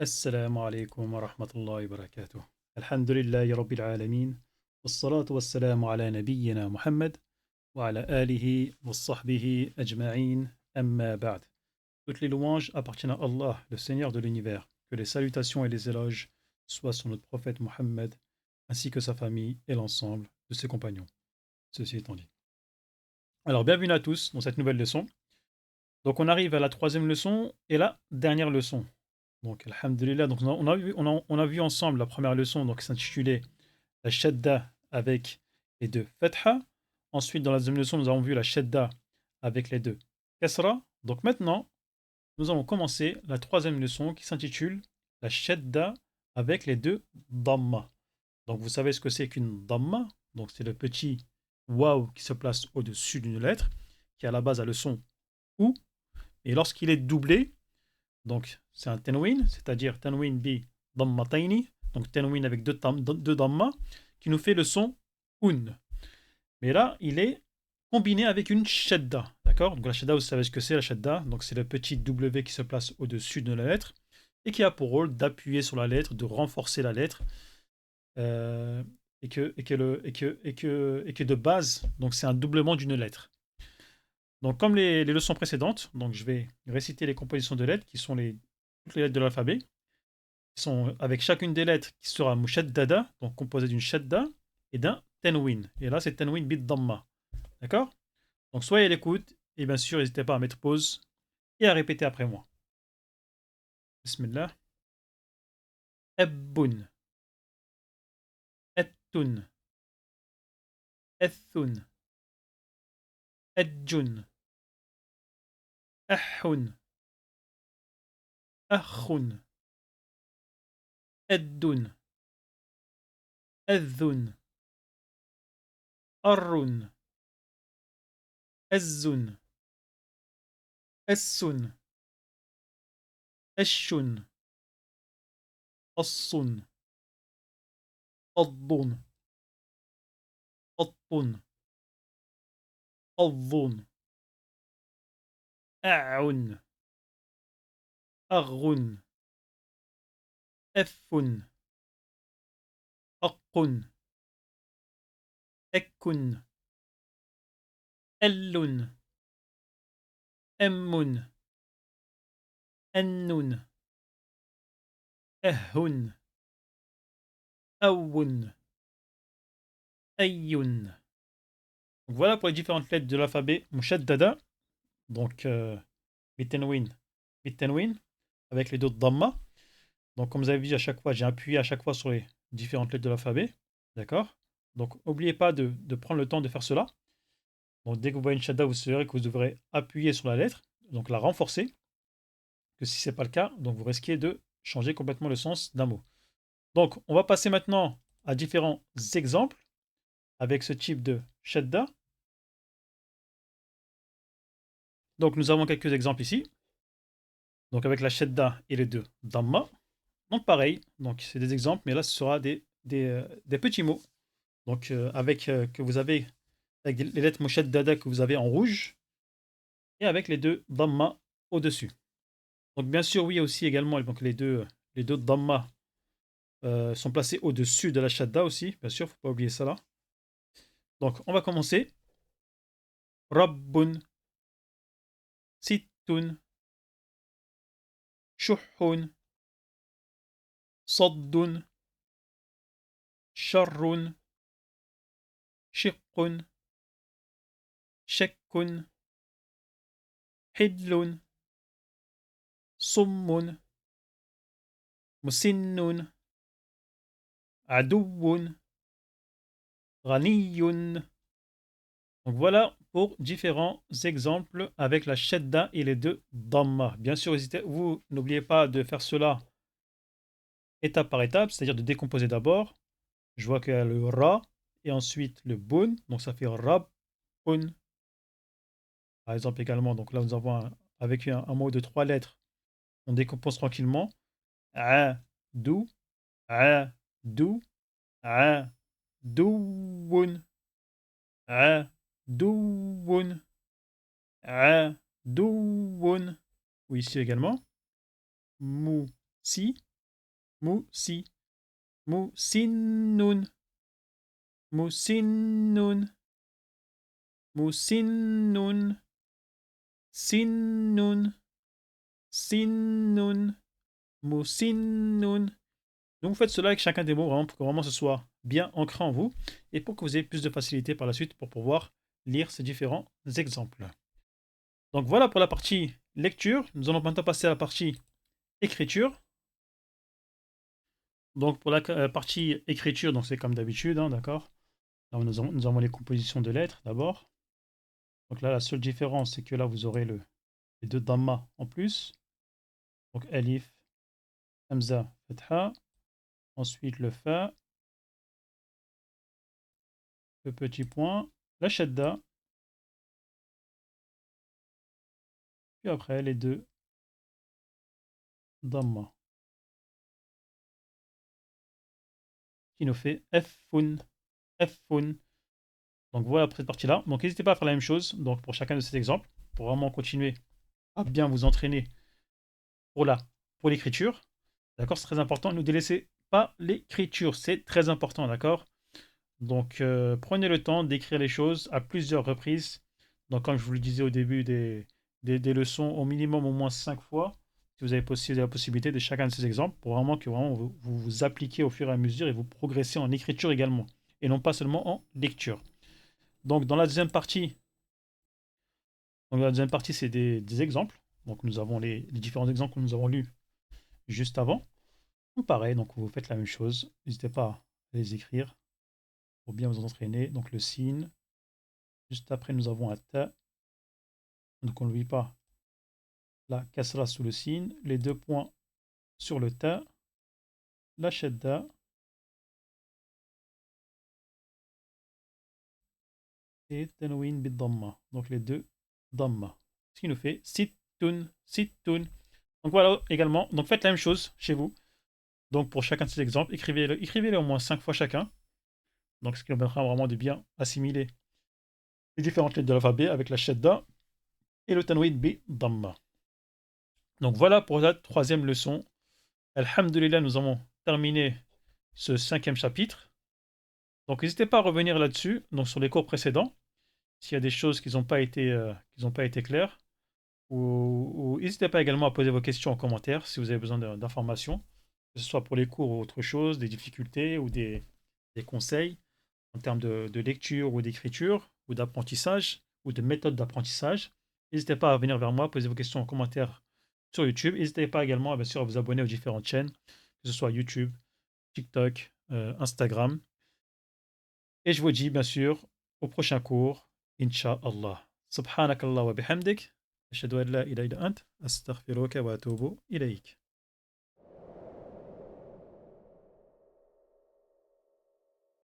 السلام عليكم ورحمة الله وبركاته. الحمد لله رب العالمين والصلاة والسلام على نبينا محمد وعلى آله وصحبه أجمعين أما بعد. Toutes les louanges appartiennent à Allah, le Seigneur de l'univers. Que les salutations et les éloges soient sur notre prophète Mohammed ainsi que sa famille et l'ensemble de ses compagnons. Ceci étant dit. Alors, bienvenue à tous dans cette nouvelle leçon. Donc, on arrive à la troisième leçon et la dernière leçon. Donc, alhamdulillah, donc on a vu ensemble la première leçon donc, qui s'intitulait la shadda avec les deux fatha. Ensuite, dans la deuxième leçon, nous avons vu la shadda avec les deux kasra. Donc maintenant, nous allons commencer la troisième leçon qui s'intitule la shadda avec les deux damma. Donc, vous savez ce que c'est qu'une damma. Donc, c'est le petit waw qui se place au-dessus d'une lettre, qui à la base a le son ou. Et lorsqu'il est doublé, donc c'est un tanwin, c'est-à-dire tanwin bi dammataini, donc tanwin avec deux damma, qui nous fait le son un. Mais là, il est combiné avec une shadda, d'accord? Donc la shadda, vous savez ce que c'est la shadda, donc c'est le petit W qui se place au-dessus de la lettre et qui a pour rôle d'appuyer sur la lettre, de renforcer la lettre, et que de base, donc c'est un doublement d'une lettre. Donc, comme les leçons précédentes, donc je vais réciter les compositions de lettres qui sont toutes les lettres de l'alphabet, qui sont avec chacune des lettres qui sera mushaddada, donc composée d'une shadda et d'un tenwin. Et là, c'est tenwin bid damma. D'accord? Donc, soyez à l'écoute et bien sûr, n'hésitez pas à mettre pause et à répéter après moi. Bismillah. Ebbun, ettun, ethun, edjun, ahun, akhun, eddun, eddun, arrun, ezzun, essun, eshun, الصن الضن الطن الظن أعن أغن أفن أقن أكن ألن أمن أنن أهن أون أين. Donc voilà pour les différentes lettres de l'alphabet mushaddada, donc bitenwin, bitenwin, avec les deux dhamma. Donc comme vous avez vu à chaque fois, j'ai appuyé à chaque fois sur les différentes lettres de l'alphabet, d'accord? Donc n'oubliez pas de prendre le temps de faire cela. Donc dès que vous voyez une shadda, vous saurez que vous devrez appuyer sur la lettre, donc la renforcer, que si ce n'est pas le cas, donc vous risquez de changer complètement le sens d'un mot. Donc on va passer maintenant à différents exemples avec ce type de shadda. Donc nous avons quelques exemples ici. Donc avec la shadda et les deux damma. Donc pareil, donc c'est des exemples, mais là ce sera des petits mots. Donc que vous avez avec les lettres mushaddada que vous avez en rouge et avec les deux damma au-dessus. Donc bien sûr, oui aussi également, donc les deux damma sont placés au-dessus de la shadda aussi, bien sûr, faut pas oublier ça là. Donc on va commencer. Rabbun, sittun, shuhun, saddun, sharrun, shiqqun, shekkun, hidlun, summun, musinnun, adouun, ghaniyun. Donc voilà pour différents exemples avec la shadda et les deux damma. Bien sûr, vous n'oubliez pas de faire cela étape par étape, c'est-à-dire de décomposer d'abord. Je vois qu'il y a le ra et ensuite le bun, donc ça fait rab, bun. Par exemple également, donc là nous avons avec un mot de trois lettres, on décompose tranquillement. A, dou, a, dou, a, douun, a, douun, a, douun. Ou ici également. Mou, si. Moussi. Moussinnun. Moussinnun. Moussinnun. Sinnun. Sinnun. Moussinnun. Donc vous faites cela avec chacun des mots vraiment pour que vraiment ce soit bien ancré en vous et pour que vous ayez plus de facilité par la suite pour pouvoir lire ces différents exemples. Donc voilà pour la partie lecture. Nous allons maintenant passer à la partie écriture. Donc pour la partie écriture, donc c'est comme d'habitude, hein, d'accord. Nous avons les compositions de lettres d'abord. Donc là, la seule différence, c'est que là, vous aurez les deux dhamma en plus. Donc alif, hamza, fatha. Ensuite le fa, le petit point, la shadda. Puis après les deux dhamma. Qui nous fait Fun. Fun. Donc voilà pour cette partie-là. Donc n'hésitez pas à faire la même chose donc pour chacun de ces exemples, pour vraiment continuer à bien vous entraîner pour pour l'écriture. D'accord, c'est très important. Ne délaissez pas l'écriture, c'est très important, d'accord. Donc prenez le temps d'écrire les choses à plusieurs reprises. Donc comme je vous le disais au début des leçons, au minimum au moins 5 fois, si vous avez, la possibilité de chacun de ces exemples, pour vraiment que vraiment vous appliquez au fur et à mesure et vous progressez en écriture également, et non pas seulement en lecture. Donc dans la deuxième partie, c'est des exemples. Donc nous avons les différents exemples que nous avons lus juste avant. Donc pareil, donc vous faites la même chose. N'hésitez pas à les écrire pour bien vous entraîner. Donc le signe. Juste après, nous avons un ta. Donc on n'oublie pas la kasra sous le signe. Les deux points sur le ta. La shadda. Et tanwin bid damma. Donc les deux damma. Ce qui nous fait sittun, sittun. Donc voilà également. Donc faites la même chose chez vous. Donc pour chacun de ces exemples, écrivez-les au moins 5 fois chacun. Donc ce qui nous permettra vraiment de bien assimiler les différentes lettres de l'alphabet avec la shadda et le tanwin bi damma. Donc voilà pour la troisième leçon. Alhamdulillah, nous avons terminé ce 5e chapitre. Donc n'hésitez pas à revenir là-dessus, donc sur les cours précédents, s'il y a des choses qui n'ont pas été claires. Ou n'hésitez pas également à poser vos questions en commentaire si vous avez besoin d'informations, que ce soit pour les cours ou autre chose, des difficultés ou des conseils en termes de lecture ou d'écriture ou d'apprentissage ou de méthode d'apprentissage. N'hésitez pas à venir vers moi, poser vos questions en commentaire sur YouTube. N'hésitez pas également bien sûr, à vous abonner aux différentes chaînes, que ce soit YouTube, TikTok, Instagram. Et je vous dis bien sûr au prochain cours, Inch'Allah. Subhanakallah wa bihamdik. Ashhadu an la ilaha illa ant, astaghfiruka wa atubu ilayk.